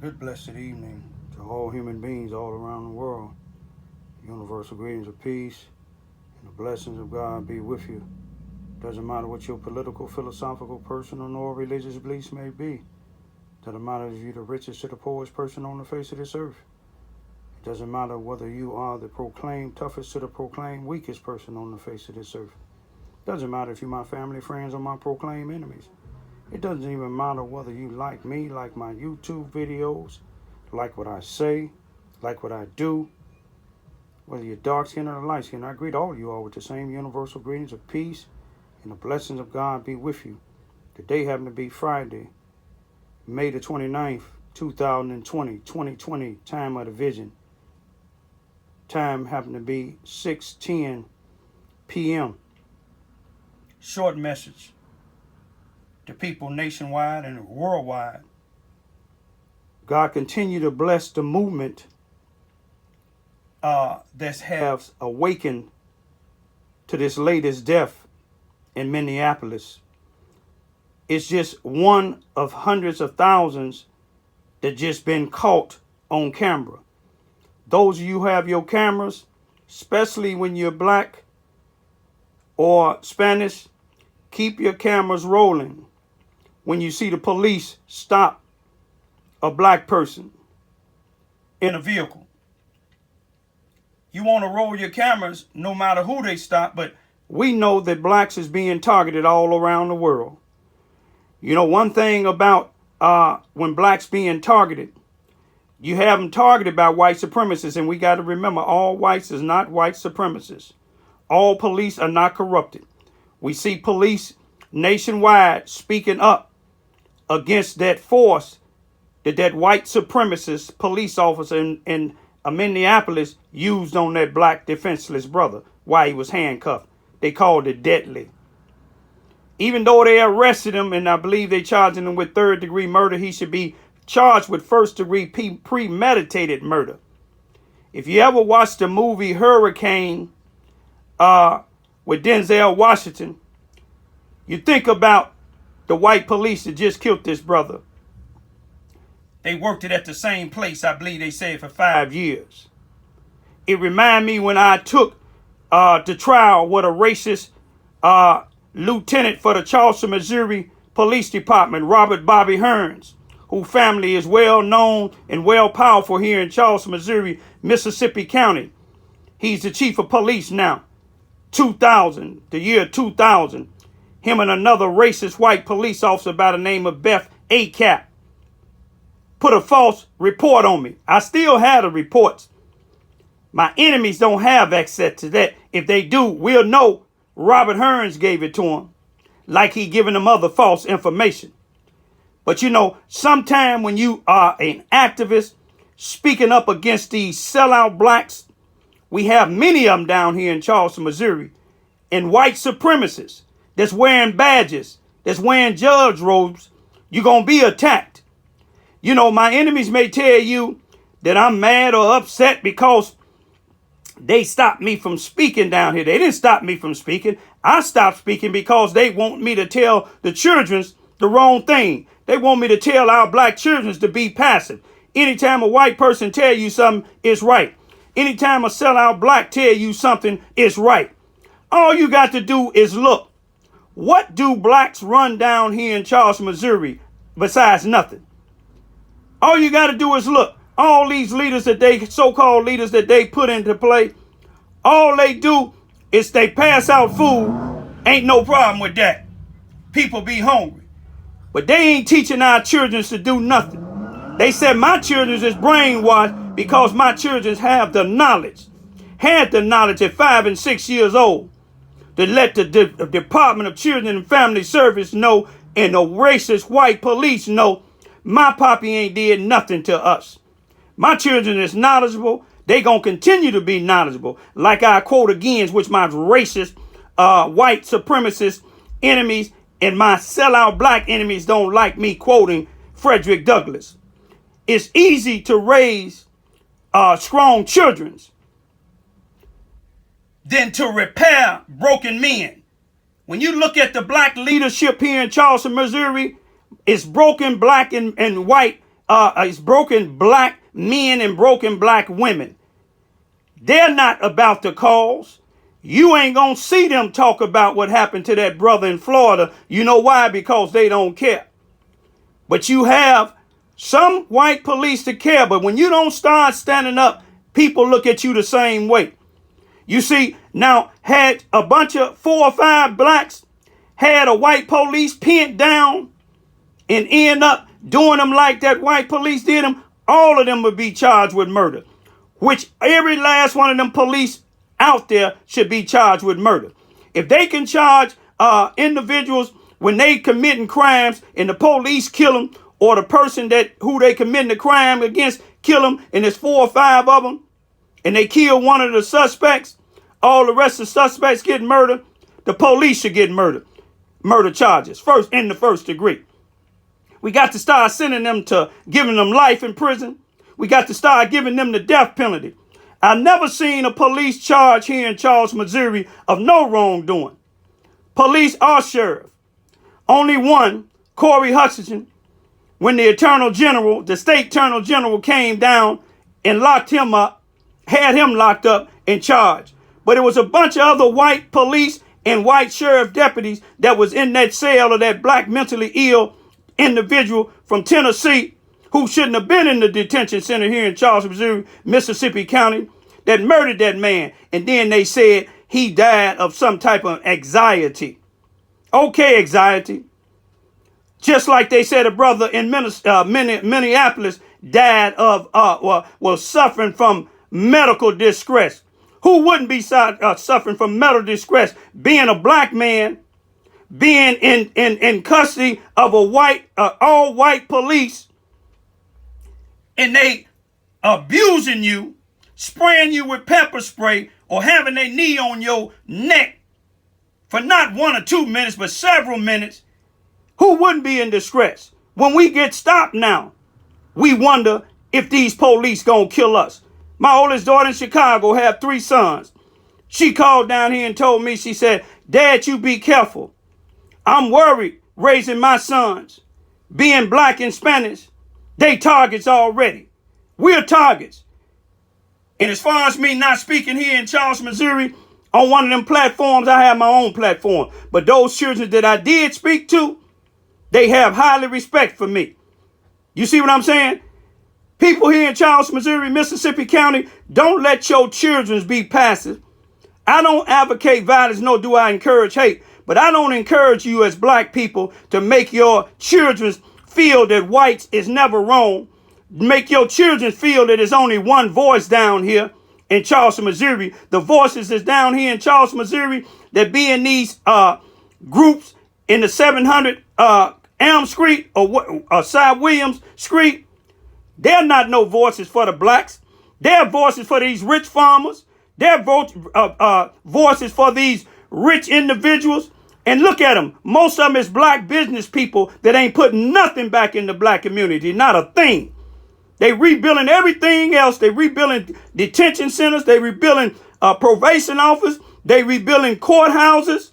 Good blessed evening to all human beings all around the world. Universal greetings of peace and the blessings of God be with you. Doesn't matter what your political, philosophical, personal, nor religious beliefs may be. Doesn't matter if you're the richest or the poorest person on the face of this earth. It doesn't matter whether you are the proclaimed toughest or the proclaimed weakest person on the face of this earth. Doesn't matter if you're my family, friends, or my proclaimed enemies. It doesn't even matter whether you like me, like my YouTube videos, like what I say, like what I do, whether you're dark skinned or light skinned. I greet all of you all with the same universal greetings of peace and the blessings of God be with you. Today happened to be Friday, May the 29th, 2020, time of the vision. Time happened to be 6:10 p.m. Short message to people nationwide and worldwide. God continue to bless the movement that has awakened to this latest death in Minneapolis. It's just one of hundreds of thousands that just been caught on camera. Those of you who have your cameras, especially when you're black or Spanish, keep your cameras rolling. When you see the police stop a black person in a vehicle, you want to roll your cameras no matter who they stop, but we know that blacks is being targeted all around the world. You know, one thing about when blacks being targeted, you have them targeted by white supremacists, and we got to remember all whites is not white supremacists. All police are not corrupted. We see police nationwide speaking up against that force that white supremacist police officer in Minneapolis used on that black defenseless brother while he was handcuffed. They called it deadly. Even though they arrested him, and I believe they charged him with third-degree murder, he should be charged with first-degree premeditated murder. If you ever watched the movie Hurricane with Denzel Washington, you think about the white police that just killed this brother. They worked it at the same place, I believe they said, for 5 years. It reminded me when I took the trial with a racist lieutenant for the Charleston, Missouri Police Department, Robert Bobby Hearns, whose family is well known and well powerful here in Charleston, Missouri, Mississippi County. He's the chief of police now. The year 2000. Him and another racist white police officer by the name of Beth ACAP put a false report on me. I still have the reports. My enemies don't have access to that. If they do, we'll know Robert Hearns gave it to him, like he giving them other false information. But you know, sometime when you are an activist speaking up against these sellout blacks, we have many of them down here in Charleston, Missouri, and white supremacists that's wearing badges, that's wearing judge robes, you're going to be attacked. You know, my enemies may tell you that I'm mad or upset because they stopped me from speaking down here. They didn't stop me from speaking. I stopped speaking because they want me to tell the children the wrong thing. They want me to tell our black children to be passive. Anytime a white person tell you something, it's right. Anytime a sellout black tell you something, it's right. All you got to do is look. What do blacks run down here in Charleston, Missouri besides nothing? All you got to do is look. All these leaders that so-called leaders that they put into play, all they do is they pass out food. Ain't no problem with that. People be hungry. But they ain't teaching our children to do nothing. They said my children is brainwashed because my children have the knowledge. Had the knowledge at 5 and 6 years old. To let the Department of Children and Family Service know and the racist white police know my poppy ain't did nothing to us. My children is knowledgeable. They gonna continue to be knowledgeable. Like I quote again, which my racist white supremacist enemies and my sellout black enemies don't like me quoting Frederick Douglass. It's easy to raise strong children than to repair broken men. When you look at the black leadership here in Charleston, Missouri, it's broken black and white it's broken black men and broken black women. They're not about the cause. You ain't gonna see them talk about what happened to that brother in Florida. You know why? Because they don't care. But you have some white police that care. But when you don't start standing up, people look at you the same way. You see, now had a bunch of 4 or 5 blacks had a white police pinned down and end up doing them like that white police did them, all of them would be charged with murder. Which every last one of them police out there should be charged with murder. If they can charge individuals when they committing crimes and the police kill them, or the person that who they committing the crime against kill them, and there's 4 or 5 of them, and they kill one of the suspects, all the rest of the suspects get murdered, the police should get murder charges first in the first degree. We got to start sending them to giving them life in prison. We got to start giving them the death penalty. I've never seen a police charge here in Charles, Missouri of no wrongdoing. Police or sheriff. Only one, Corey Hutchinson, when the state attorney general came down and locked him up, had him locked up and charged. But it was a bunch of other white police and white sheriff deputies that was in that cell of that black mentally ill individual from Tennessee who shouldn't have been in the detention center here in Charles, Missouri, Mississippi County, that murdered that man. And then they said he died of some type of anxiety. Okay, anxiety. Just like they said a brother in Minneapolis died of, was suffering from medical distress. Who wouldn't be suffering from medical distress? Being a black man, being in custody of all white police, and they abusing you, spraying you with pepper spray, or having their knee on your neck for not 1 or 2 minutes, but several minutes. Who wouldn't be in distress? When we get stopped now, we wonder if these police gonna kill us. My oldest daughter in Chicago have 3 sons. She called down here and told me, she said, "Dad, you be careful. I'm worried raising my sons. Being black and Spanish, they targets already. We're targets." And as far as me not speaking here in Charles, Missouri, on one of them platforms, I have my own platform. But those children that I did speak to, they have highly respect for me. You see what I'm saying? People here in Charles, Missouri, Mississippi County, don't let your children be passive. I don't advocate violence, nor do I encourage hate. But I don't encourage you as black people to make your children feel that whites is never wrong. Make your children feel that there's only one voice down here in Charleston, Missouri. The voices that's down here in Charleston, Missouri, that be in these groups in the 700 Elm Street or Cy Williams Street, they're not no voices for the blacks. They're voices for these rich farmers. They're voices for these rich individuals. And look at them. Most of them is black business people that ain't putting nothing back in the black community. Not a thing. They rebuilding everything else. They rebuilding detention centers. They rebuilding probation office. They rebuilding courthouses.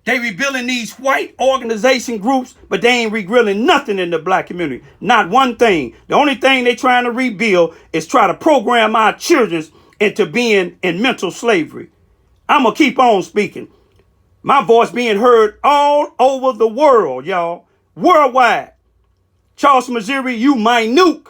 They rebuilding these white organization groups, but they ain't rebuilding nothing in the black community. Not one thing. The only thing they trying to rebuild is try to program our children into being in mental slavery. I'm going to keep on speaking. My voice being heard all over the world, y'all. Worldwide. Charles, Missouri, you minute.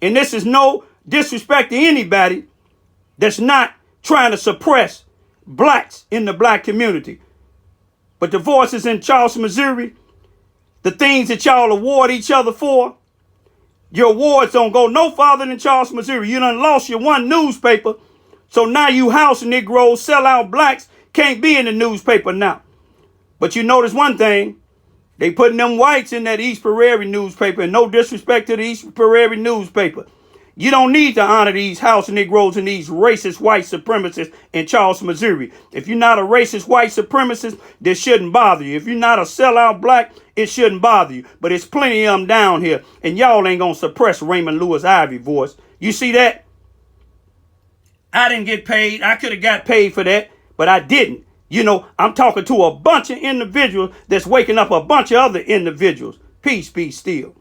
And this is no disrespect to anybody that's not trying to suppress blacks in the black community. But the voices in Charles, Missouri, the things that y'all award each other for, your awards don't go no farther than Charles, Missouri. You done lost your one newspaper. So now you house Negroes, sell out blacks, can't be in the newspaper now. But you notice one thing. They putting them whites in that East Prairie newspaper, and no disrespect to the East Prairie newspaper. You don't need to honor these house Negroes and these racist white supremacists in Charleston, Missouri. If you're not a racist white supremacist, this shouldn't bother you. If you're not a sellout black, it shouldn't bother you. But it's plenty of them down here, and y'all ain't going to suppress Raymond Lewis Ivy voice. You see that? I didn't get paid. I could have got paid for that, but I didn't. You know, I'm talking to a bunch of individuals that's waking up a bunch of other individuals. Peace be still.